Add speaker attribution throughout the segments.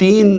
Speaker 1: 3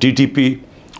Speaker 1: TTP,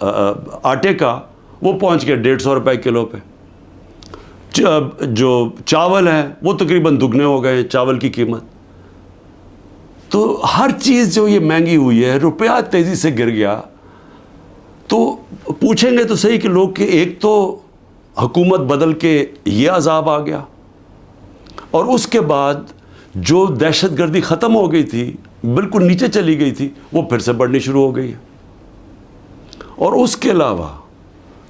Speaker 1: آٹے کا وہ پہنچ گیا 150 روپے کلو پہ. جو چاول ہیں وہ تقریباً دگنے ہو گئے چاول کی قیمت. تو ہر چیز جو یہ مہنگی ہوئی ہے, روپیہ تیزی سے گر گیا. تو پوچھیں گے تو صحیح کہ لوگ کہ ایک تو حکومت بدل کے یہ عذاب آ گیا, اور اس کے بعد جو دہشت گردی ختم ہو گئی تھی, بالکل نیچے چلی گئی تھی, وہ پھر سے بڑھنی شروع ہو گئی ہے. اور اس کے علاوہ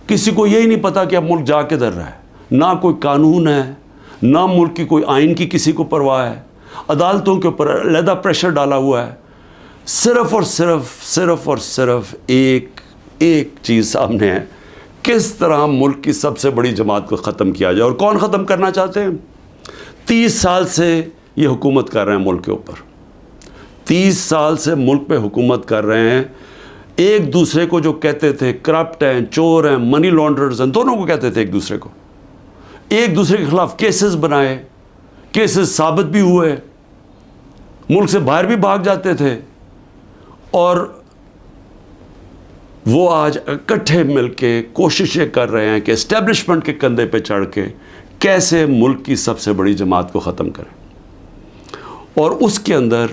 Speaker 1: کسی کو یہی نہیں پتا کہ اب ملک جا کدھر رہا ہے. نہ کوئی قانون ہے, نہ ملک کی کوئی آئین کی کسی کو پرواہ ہے. عدالتوں کے اوپر علیحدہ پریشر ڈالا ہوا ہے. صرف اور صرف ایک چیز سامنے ہے, کس طرح ملک کی سب سے بڑی جماعت کو ختم کیا جائے. اور کون ختم کرنا چاہتے ہیں؟ 30 سال سے یہ حکومت کر رہے ہیں ملک کے اوپر. 30 سال سے ملک پہ حکومت کر رہے ہیں. ایک دوسرے کو جو کہتے تھے کرپٹ ہیں, چور ہیں, منی لانڈرز ہیں, دونوں کو کہتے تھے ایک دوسرے کو. ایک دوسرے کے خلاف کیسز بنائے, کیسز ثابت بھی ہوئے, ملک سے باہر بھی بھاگ جاتے تھے. اور وہ آج اکٹھے مل کے کوششیں کر رہے ہیں کہ اسٹیبلشمنٹ کے کندھے پہ چڑھ کے کیسے ملک کی سب سے بڑی جماعت کو ختم کریں. اور اس کے اندر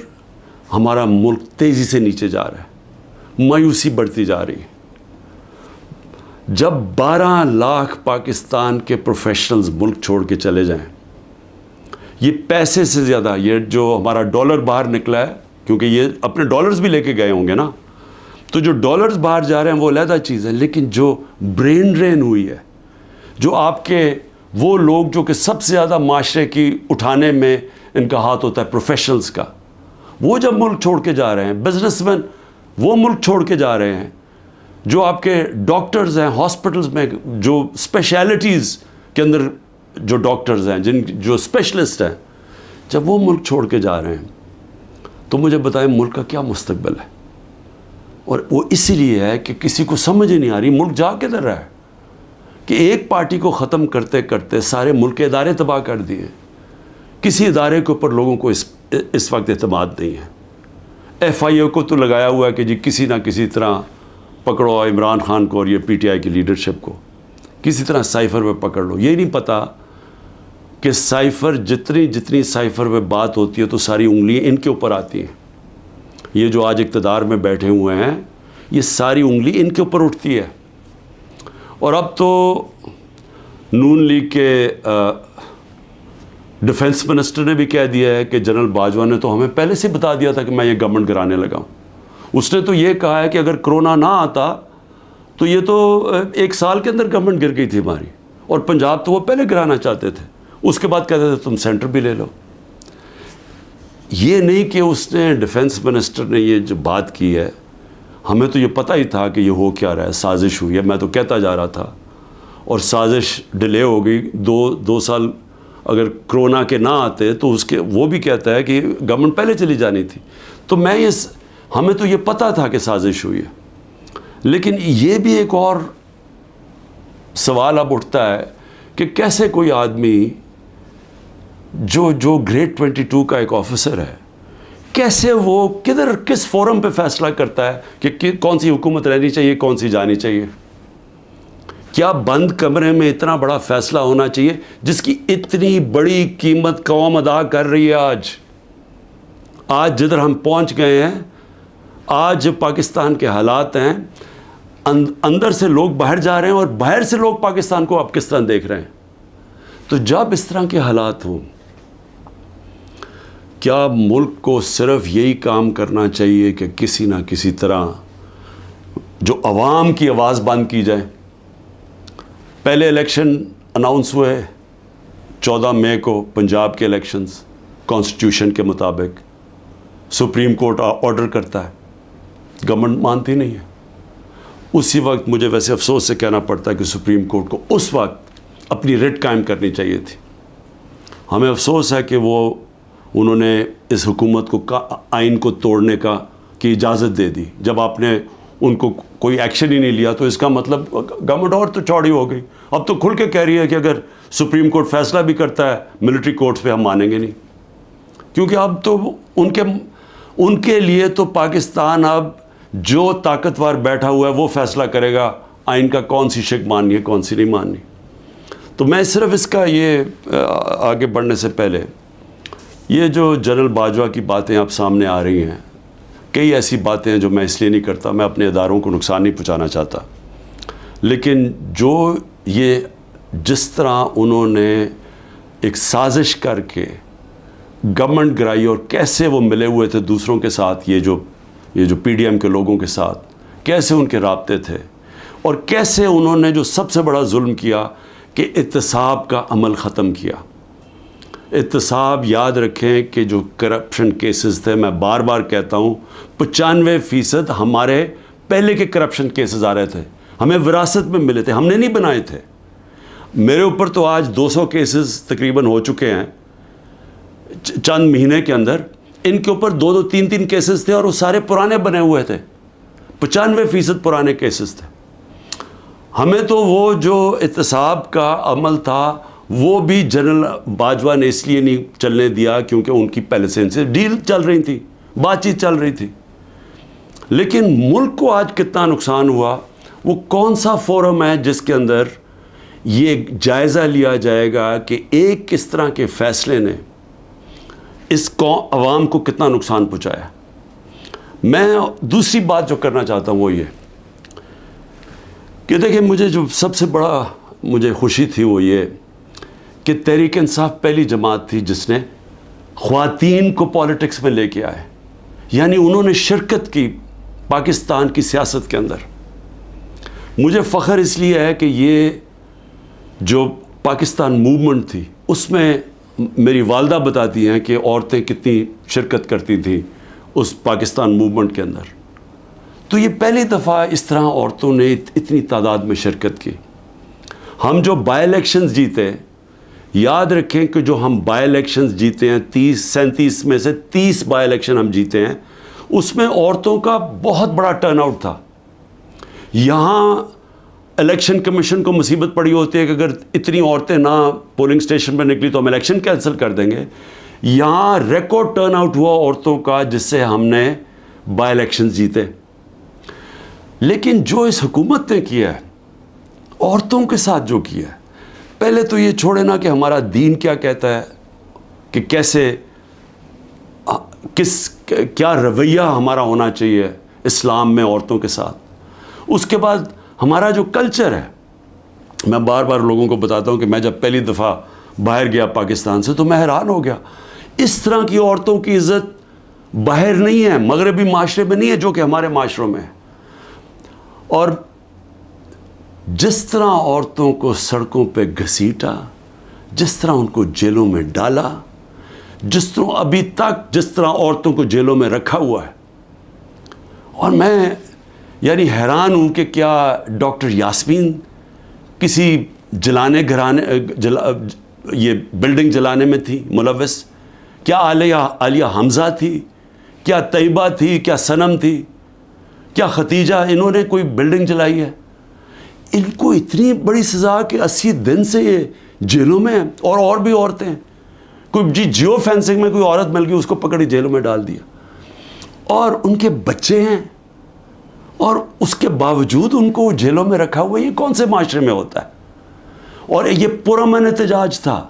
Speaker 1: ہمارا ملک تیزی سے نیچے جا رہا ہے, مایوسی بڑھتی جا رہی ہے. جب 12 لاکھ پاکستان کے پروفیشنلز ملک چھوڑ کے چلے جائیں, یہ پیسے سے زیادہ, یہ جو ہمارا ڈالر باہر نکلا ہے, کیونکہ یہ اپنے ڈالرز بھی لے کے گئے ہوں گے نا, تو جو ڈالرز باہر جا رہے ہیں وہ علیحدہ چیز ہے. لیکن جو برین ڈرین ہوئی ہے, جو آپ کے وہ لوگ جو کہ سب سے زیادہ معاشرے کی اٹھانے میں ان کا ہاتھ ہوتا ہے, پروفیشنلز کا, وہ جب ملک چھوڑ کے جا رہے ہیں, بزنس مین وہ ملک چھوڑ کے جا رہے ہیں, جو آپ کے ڈاکٹرز ہیں ہاسپٹلز میں, جو اسپیشلٹیز کے اندر جو ڈاکٹرز ہیں, جو اسپیشلسٹ ہیں, جب وہ ملک چھوڑ کے جا رہے ہیں, تو مجھے بتائیں ملک کا کیا مستقبل ہے. اور وہ اسی لیے ہے کہ کسی کو سمجھ ہی نہیں آ رہی ملک جا کدھر رہا ہے, کہ ایک پارٹی کو ختم کرتے کرتے سارے ملک کے ادارے تباہ کر دیے. کسی ادارے کے اوپر لوگوں کو اس وقت اعتماد نہیں ہے. FIA کو تو لگایا ہوا ہے کہ جی کسی نہ کسی طرح پکڑو عمران خان کو اور یہ PTI کی لیڈرشپ کو, کسی طرح سائفر پہ پکڑ لو. یہ نہیں پتا کہ سائفر جتنی سائفر پہ بات ہوتی ہے تو ساری انگلیاں ان کے اوپر آتی ہیں. یہ جو آج اقتدار میں بیٹھے ہوئے ہیں, یہ ساری انگلی ان کے اوپر اٹھتی ہے. اور اب تو نون لیگ کے ڈیفنس منسٹر نے بھی کہہ دیا ہے کہ جنرل باجوہ نے تو ہمیں پہلے سے بتا دیا تھا کہ میں یہ گورنمنٹ گرانے لگا ہوں. اس نے تو یہ کہا ہے کہ اگر کرونا نہ آتا تو یہ تو 1 سال کے اندر گورنمنٹ گر گئی تھی ہماری, اور پنجاب تو وہ پہلے گرانا چاہتے تھے. اس کے بعد کہتے تھے تم سینٹر بھی لے لو. یہ نہیں کہ اس نے ڈیفنس منسٹر نے یہ جو بات کی ہے, ہمیں تو یہ پتہ ہی تھا کہ یہ ہو کیا رہا ہے, سازش ہوئی ہے. میں تو کہتا جا رہا تھا, اور سازش ڈیلے ہو گئی. 2 سال اگر کرونا کے نہ آتے تو اس کے وہ بھی کہتا ہے کہ گورنمنٹ پہلے چلی جانی تھی. تو ہمیں تو یہ پتہ تھا کہ سازش ہوئی ہے. لیکن یہ بھی ایک اور سوال اب اٹھتا ہے کہ کیسے کوئی آدمی جو گریڈ 22 کا ایک آفیسر ہے, کیسے وہ کس فورم پہ فیصلہ کرتا ہے کہ کون سی حکومت رہنی چاہیے, کون سی جانی چاہیے. کیا بند کمرے میں اتنا بڑا فیصلہ ہونا چاہیے جس کی اتنی بڑی قیمت قوم ادا کر رہی ہے. آج جدھر ہم پہنچ گئے ہیں, آج پاکستان کے حالات ہیں, اندر سے لوگ باہر جا رہے ہیں اور باہر سے لوگ پاکستان کو اب کس طرح دیکھ رہے ہیں. تو جب اس طرح کے حالات ہوں, کیا ملک کو صرف یہی کام کرنا چاہیے کہ کسی نہ کسی طرح جو عوام کی آواز بند کی جائے. پہلے الیکشن اناؤنس ہوئے 14 مئی کو, پنجاب کے الیکشنز کانسٹیٹیوشن کے مطابق. سپریم کورٹ آرڈر کرتا ہے, گورنمنٹ مانتی نہیں ہے. اسی وقت مجھے ویسے افسوس سے کہنا پڑتا ہے کہ سپریم کورٹ کو اس وقت اپنی ریٹ قائم کرنی چاہیے تھی. ہمیں افسوس ہے کہ انہوں نے اس حکومت کو آئین کو توڑنے کی اجازت دے دی. جب آپ نے ان کو کوئی ایکشن ہی نہیں لیا تو اس کا مطلب گورنمنٹ اور تو چوڑی ہو گئی. اب تو کھل کے کہہ رہی ہے کہ اگر سپریم کورٹ فیصلہ بھی کرتا ہے ملٹری کورٹس پہ ہم مانیں گے نہیں, کیونکہ اب تو ان کے لیے تو پاکستان اب جو طاقتور بیٹھا ہوا ہے وہ فیصلہ کرے گا آئین کا کون سی شق ماننی ہے کون سی نہیں ماننی. تو میں صرف اس کا یہ آگے بڑھنے سے پہلے یہ جو جنرل باجوہ کی باتیں آپ سامنے آ رہی ہیں، کئی ایسی باتیں ہیں جو میں اس لیے نہیں کرتا، میں اپنے اداروں کو نقصان نہیں پہنچانا چاہتا، لیکن جو یہ جس طرح انہوں نے ایک سازش کر کے گورنمنٹ گرائی اور کیسے وہ ملے ہوئے تھے دوسروں کے ساتھ، یہ جو پی ڈی ایم کے لوگوں کے ساتھ کیسے ان کے رابطے تھے، اور کیسے انہوں نے جو سب سے بڑا ظلم کیا کہ احتساب کا عمل ختم کیا. احتساب یاد رکھیں کہ جو کرپشن کیسز تھے، میں بار بار کہتا ہوں 95% ہمارے پہلے کے کرپشن کیسز آ رہے تھے، ہمیں وراثت میں ملے تھے، ہم نے نہیں بنائے تھے. میرے اوپر تو آج 200 کیسز تقریباً ہو چکے ہیں چند مہینے کے اندر. ان کے اوپر 2 3 کیسز تھے اور وہ سارے پرانے بنے ہوئے تھے، 95% پرانے کیسز تھے. ہمیں تو وہ جو احتساب کا عمل تھا وہ بھی جنرل باجوہ نے اس لیے نہیں چلنے دیا کیونکہ ان کی پہلے سے ان سے ڈیل چل رہی تھی، بات چیت چل رہی تھی. لیکن ملک کو آج کتنا نقصان ہوا، وہ کون سا فورم ہے جس کے اندر یہ جائزہ لیا جائے گا کہ ایک کس طرح کے فیصلے نے اس عوام کو کتنا نقصان پہنچایا. میں دوسری بات جو کرنا چاہتا ہوں وہ یہ کہ دیکھیں، مجھے جو سب سے بڑا مجھے خوشی تھی وہ یہ کہ تحریک انصاف پہلی جماعت تھی جس نے خواتین کو پالیٹکس میں لے کے آئے، یعنی انہوں نے شرکت کی پاکستان کی سیاست کے اندر. مجھے فخر اس لیے ہے کہ یہ جو پاکستان موومنٹ تھی اس میں میری والدہ بتاتی ہیں کہ عورتیں کتنی شرکت کرتی تھیں اس پاکستان موومنٹ کے اندر. تو یہ پہلی دفعہ اس طرح عورتوں نے اتنی تعداد میں شرکت کی. ہم جو بائی الیکشنز جیتے، یاد رکھیں کہ جو ہم بائی الیکشنز جیتے ہیں 37 میں سے 30 بائی الیکشن ہم جیتے ہیں، اس میں عورتوں کا بہت بڑا ٹرن آؤٹ تھا. یہاں الیکشن کمیشن کو مصیبت پڑی ہوتی ہے کہ اگر اتنی عورتیں نہ پولنگ اسٹیشن پہ نکلی تو ہم الیکشن کینسل کر دیں گے. یہاں ریکارڈ ٹرن آؤٹ ہوا عورتوں کا جس سے ہم نے بائی الیکشنز جیتے. لیکن جو اس حکومت نے کیا ہے عورتوں کے ساتھ جو کیا ہے، پہلے تو یہ چھوڑے نا کہ ہمارا دین کیا کہتا ہے کہ کیسے کیا رویہ ہمارا ہونا چاہیے اسلام میں عورتوں کے ساتھ. اس کے بعد ہمارا جو کلچر ہے، میں بار بار لوگوں کو بتاتا ہوں کہ میں جب پہلی دفعہ باہر گیا پاکستان سے تو میں حیران ہو گیا. اس طرح کی عورتوں کی عزت باہر نہیں ہے، مغربی معاشرے میں نہیں ہے جو کہ ہمارے معاشروں میں ہے. اور جس طرح عورتوں کو سڑکوں پہ گھسیٹا، جس طرح ان کو جیلوں میں ڈالا، جس طرح ابھی تک جس طرح عورتوں کو جیلوں میں رکھا ہوا ہے، اور میں یعنی حیران ہوں کہ کیا ڈاکٹر یاسمین کسی یہ بلڈنگ جلانے میں تھی ملوث؟ کیا عالیہ حمزہ تھی؟ کیا طیبہ تھی؟ کیا صنم تھی؟ کیا ختیجہ؟ انہوں نے کوئی بلڈنگ جلائی ہے؟ ان کو اتنی بڑی سزا کہ 80 دن سے یہ جیلوں میں ہیں. اور بھی عورتیں ہیں، کوئی جیو فینسنگ میں کوئی عورت مل گئی اس کو پکڑی جیلوں میں ڈال دیا، اور ان کے بچے ہیں اور اس کے باوجود ان کو جیلوں میں رکھا ہوا. یہ کون سے معاشرے میں ہوتا ہے؟ اور یہ پرامن احتجاج تھا.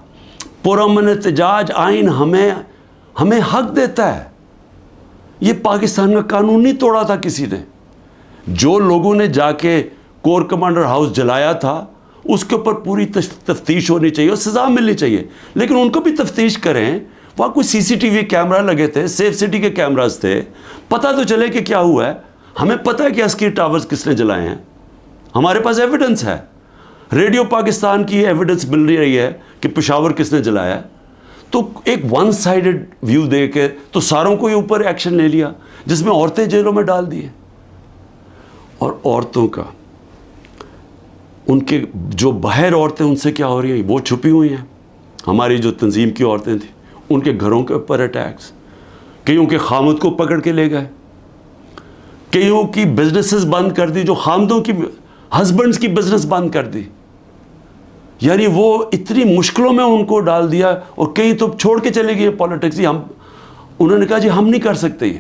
Speaker 1: پرامن احتجاج آئین ہمیں حق دیتا ہے. یہ پاکستان کا قانون نہیں توڑا تھا کسی نے. جو لوگوں نے جا کے کور کمانڈر ہاؤس جلایا تھا اس کے اوپر پوری تفتیش ہونی چاہیے اور سزا ملنی چاہیے، لیکن ان کو بھی تفتیش کریں. وہاں کوئی CCTV کیمرہ لگے تھے، سیف سٹی کے کیمراز تھے، پتہ تو چلے کہ کیا ہوا ہے. ہمیں پتہ ہے کہ عسکری ٹاورز کس نے جلائے ہیں، ہمارے پاس ایویڈنس ہے. ریڈیو پاکستان کی ایویڈنس مل رہی ہے کہ پشاور کس نے جلایا ہے. تو ایک ون سائیڈڈ ویو دے کے تو ساروں کو ہی اوپر ایکشن لے لیا جس میں عورتیں جیلوں میں ڈال دی. اور عورتوں کا ان کے جو باہر عورتیں ان سے کیا ہو رہی ہیں وہ چھپی ہوئی ہیں. ہماری جو تنظیم کی عورتیں تھیں ان کے گھروں کے اوپر اٹیکس، کئیوں کے خامد کو پکڑ کے لے گئے، کئیوں کی بزنسز بند کر دی، جو خامدوں کی ہسبینڈز کی بزنس بند کر دی. یعنی وہ اتنی مشکلوں میں ان کو ڈال دیا. اور کئی تو چھوڑ کے چلے گئے پالیٹکس. انہوں نے کہا جی ہم نہیں کر سکتے یہ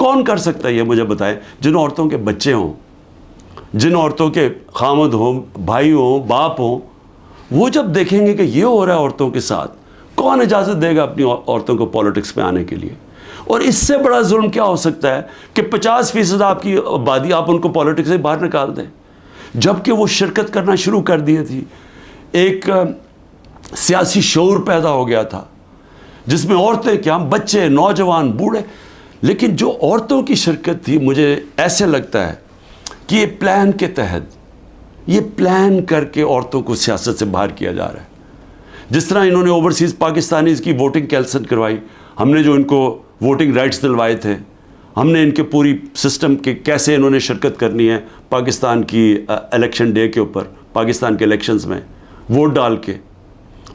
Speaker 1: کون کر سکتا ہے یہ مجھے بتائیں؟ جن عورتوں کے بچے ہوں، جن عورتوں کے خامد ہوں، بھائی ہوں، باپ ہوں، وہ جب دیکھیں گے کہ یہ ہو رہا ہے عورتوں کے ساتھ، کون اجازت دے گا اپنی عورتوں کو پولیٹکس میں آنے کے لیے؟ اور اس سے بڑا ظلم کیا ہو سکتا ہے کہ 50% آپ کی آبادی آپ ان کو پولیٹکس سے باہر نکال دیں، جبکہ وہ شرکت کرنا شروع کر دی تھی۔ ایک سیاسی شعور پیدا ہو گیا تھا جس میں عورتیں کیا، بچے، نوجوان، بوڑھے، لیکن جو عورتوں کی شرکت تھی، مجھے ایسے لگتا ہے کہ یہ پلان کے تحت، یہ پلان کر کے عورتوں کو سیاست سے باہر کیا جا رہا ہے۔ جس طرح انہوں نے اوورسیز پاکستانیز کی ووٹنگ کینسل کروائی، ہم نے جو ان کو ووٹنگ رائٹس دلوائے تھے، ہم نے ان کے پوری سسٹم کے کیسے انہوں نے شرکت کرنی ہے پاکستان کی الیکشن ڈے کے اوپر، پاکستان کے الیکشنز میں ووٹ ڈال کے،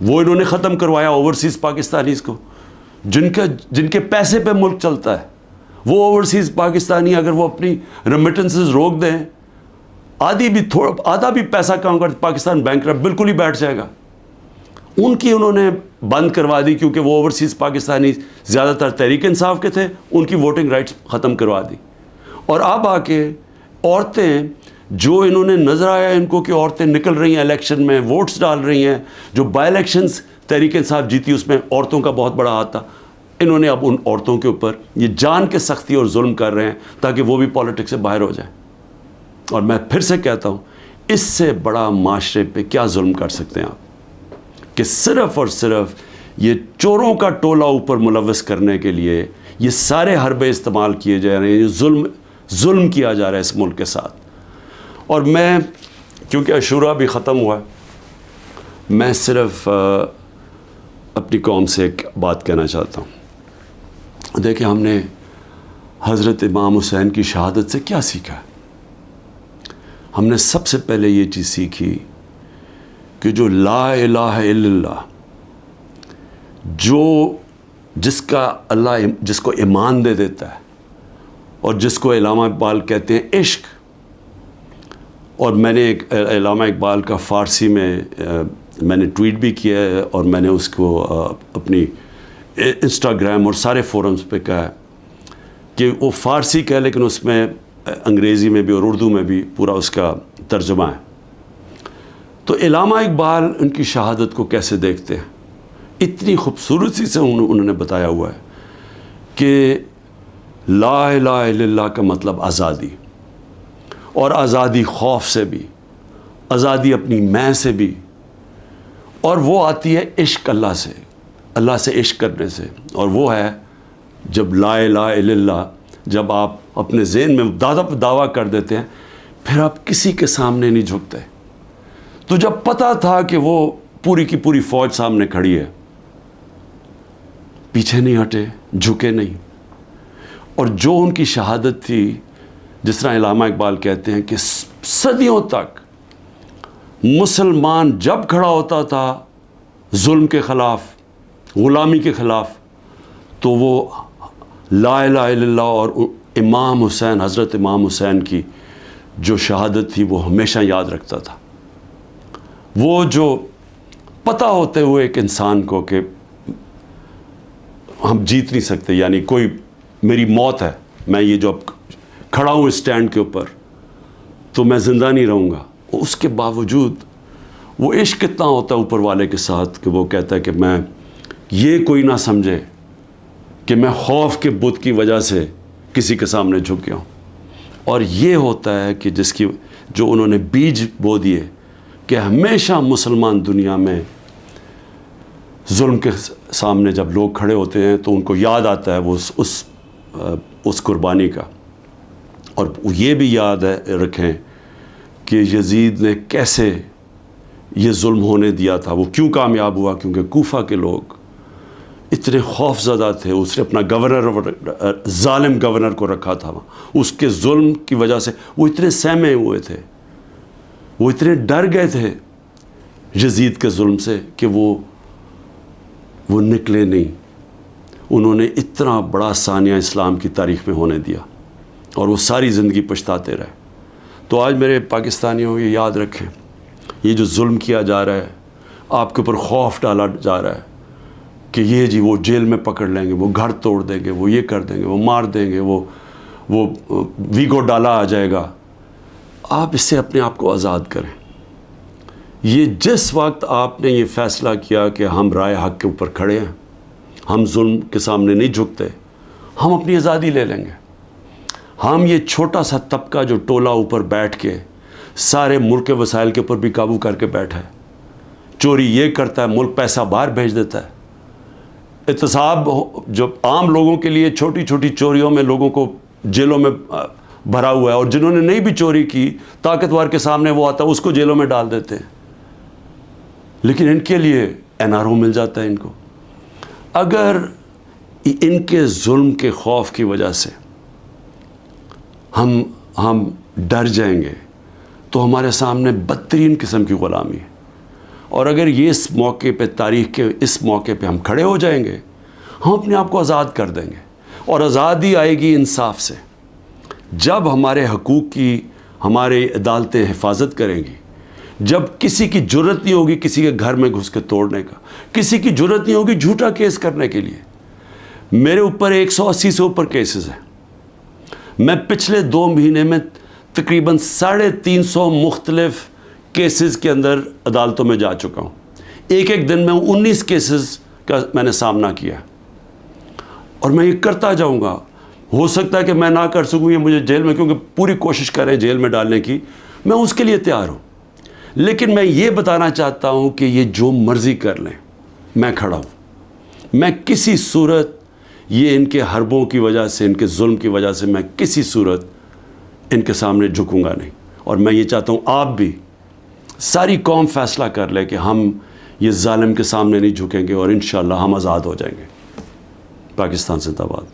Speaker 1: وہ انہوں نے ختم کروایا اوورسیز پاکستانیز کو، جن کے پیسے پہ ملک چلتا ہے۔ وہ اوورسیز پاکستانی اگر وہ اپنی ریمیٹنسز روک دیں، آدھا بھی پیسہ کام کر، پاکستان بینکرپٹ بالکل ہی بیٹھ جائے گا۔ ان کی انہوں نے بند کروا دی، کیونکہ وہ اوورسیز پاکستانی زیادہ تر تحریک انصاف کے تھے، ان کی ووٹنگ رائٹس ختم کروا دی۔ اور اب آ کے عورتیں، جو انہوں نے نظر آیا ان کو کہ عورتیں نکل رہی ہیں الیکشن میں، ووٹس ڈال رہی ہیں، جو بائی الیکشنز تحریک انصاف جیتی اس میں عورتوں کا بہت بڑا ہاتھ تھا، انہوں نے اب ان عورتوں کے اوپر یہ جان کے سختی اور ظلم کر رہے ہیں تاکہ وہ بھی پالیٹکس سے باہر ہو جائیں۔ اور میں پھر سے کہتا ہوں، اس سے بڑا معاشرے پہ کیا ظلم کر سکتے ہیں آپ، کہ صرف اور صرف یہ چوروں کا ٹولہ اوپر ملوث کرنے کے لیے یہ سارے حربے استعمال کیے جا رہے ہیں، یہ ظلم کیا جا رہا ہے اس ملک کے ساتھ۔ اور میں، کیونکہ عاشورہ بھی ختم ہوا ہے، میں صرف اپنی قوم سے ایک بات کہنا چاہتا ہوں۔ دیکھیں، ہم نے حضرت امام حسین کی شہادت سے کیا سیکھا ہے؟ ہم نے سب سے پہلے یہ چیز سیکھی کہ جو لا الہ الا اللہ، جس کو ایمان دے دیتا ہے، اور جس کو علامہ اقبال کہتے ہیں عشق، اور میں نے ایک علامہ اقبال کا فارسی میں نے ٹویٹ بھی کیا ہے، اور میں نے اس کو اپنی انسٹاگرام اور سارے فورمز پہ کہا ہے کہ وہ فارسی کہہ، لیکن اس میں انگریزی میں بھی اور اردو میں بھی پورا اس کا ترجمہ ہے۔ تو علامہ اقبال ان کی شہادت کو کیسے دیکھتے ہیں؟ اتنی خوبصورتی سے انہوں نے بتایا ہوا ہے کہ لا الہ الا اللہ کا مطلب آزادی، اور آزادی خوف سے بھی، آزادی اپنی میں سے بھی، اور وہ آتی ہے عشق اللہ سے عشق کرنے سے۔ اور وہ ہے جب لا الہ الا اللہ، جب آپ اپنے ذہن میں دعویٰ کر دیتے ہیں، پھر آپ کسی کے سامنے نہیں جھکتے۔ تو جب پتہ تھا کہ وہ پوری کی پوری فوج سامنے کھڑی ہے، پیچھے نہیں ہٹے، جھکے نہیں۔ اور جو ان کی شہادت تھی، جس طرح علامہ اقبال کہتے ہیں کہ صدیوں تک مسلمان جب کھڑا ہوتا تھا ظلم کے خلاف، غلامی کے خلاف، تو وہ لا الہ الا اللہ اور امام حسین، حضرت امام حسین کی جو شہادت تھی وہ ہمیشہ یاد رکھتا تھا۔ وہ جو پتہ ہوتے ہوئے ایک انسان کو کہ ہم جیت نہیں سکتے، یعنی کوئی میری موت ہے، میں یہ جو اب کھڑا ہوں اسٹینڈ کے اوپر تو میں زندہ نہیں رہوں گا، اس کے باوجود وہ عشق کتنا ہوتا ہے اوپر والے کے ساتھ کہ وہ کہتا ہے کہ میں یہ کوئی نہ سمجھے کہ میں خوف کے بت کی وجہ سے کسی کے سامنے جھک گیا ہوں۔ اور یہ ہوتا ہے کہ جو انہوں نے بیج بو دیے کہ ہمیشہ مسلمان دنیا میں ظلم کے سامنے جب لوگ کھڑے ہوتے ہیں تو ان کو یاد آتا ہے وہ اس قربانی کا۔ اور یہ بھی یاد رکھیں کہ یزید نے کیسے یہ ظلم ہونے دیا تھا، وہ کیوں کامیاب ہوا، کیونکہ کوفہ کے لوگ اتنے خوف زدہ تھے۔ اس نے اپنا ظالم گورنر کو رکھا تھا، اس کے ظلم کی وجہ سے وہ اتنے سہمے ہوئے تھے، وہ اتنے ڈر گئے تھے یزید کے ظلم سے کہ وہ نکلے نہیں۔ انہوں نے اتنا بڑا ثانیہ اسلام کی تاریخ میں ہونے دیا، اور وہ ساری زندگی پچھتاتے رہے۔ تو آج میرے پاکستانیوں یہ یاد رکھیں، یہ جو ظلم کیا جا رہا ہے، آپ کے اوپر خوف ڈالا جا رہا ہے کہ یہ جی وہ جیل میں پکڑ لیں گے، وہ گھر توڑ دیں گے، وہ یہ کر دیں گے، وہ مار دیں گے، وہ وہ ویگو ڈالا آ جائے گا. آپ اس سے اپنے آپ کو آزاد کریں. یہ جس وقت آپ نے یہ فیصلہ کیا کہ ہم رائے حق کے اوپر کھڑے ہیں, ہم ظلم کے سامنے نہیں جھکتے, ہم اپنی آزادی لے لیں گے. ہم یہ چھوٹا سا طبقہ جو ٹولہ اوپر بیٹھ کے سارے ملک کے وسائل کے اوپر بھی قابو کر کے بیٹھا ہے, چوری یہ کرتا ہے, ملک پیسہ باہر بھیج دیتا ہے. احتساب جو عام لوگوں کے لیے چھوٹی چھوٹی چوریوں میں لوگوں کو جیلوں میں بھرا ہوا ہے, اور جنہوں نے نہیں بھی چوری کی طاقتور کے سامنے وہ آتا ہے اس کو جیلوں میں ڈال دیتے ہیں. لیکن ان کے لیے NRO مل جاتا ہے ان کو. اگر ان کے ظلم کے خوف کی وجہ سے ہم ڈر جائیں گے تو ہمارے سامنے بدترین قسم کی غلامی ہے. اور اگر یہ اس موقع پہ, تاریخ کے اس موقع پہ ہم کھڑے ہو جائیں گے, ہم اپنے آپ کو آزاد کر دیں گے. اور آزادی آئے گی انصاف سے. جب ہمارے حقوق کی ہمارے عدالتیں حفاظت کریں گی, جب کسی کی جرت نہیں ہوگی کسی کے گھر میں گھس کے توڑنے کا, کسی کی جرت نہیں ہوگی جھوٹا کیس کرنے کے لیے. میرے اوپر 180 سے اوپر کیسز ہیں. میں پچھلے 2 مہینے میں تقریباً 350 مختلف کیسز کے اندر عدالتوں میں جا چکا ہوں. ایک دن میں 19 کیسز کا میں نے سامنا کیا, اور میں یہ کرتا جاؤں گا. ہو سکتا ہے کہ میں نہ کر سکوں, یہ مجھے جیل میں, کیونکہ پوری کوشش کریں جیل میں ڈالنے کی, میں اس کے لیے تیار ہوں. لیکن میں یہ بتانا چاہتا ہوں کہ یہ جو مرضی کر لیں, میں کھڑا ہوں. میں کسی صورت یہ ان کے حربوں کی وجہ سے, ان کے ظلم کی وجہ سے میں کسی صورت ان کے سامنے جھکوں گا نہیں. اور میں یہ چاہتا ہوں آپ بھی, ساری قوم فیصلہ کر لے کہ ہم یہ ظالم کے سامنے نہیں جھکیں گے, اور انشاءاللہ ہم آزاد ہو جائیں گے. پاکستان زندہ باد.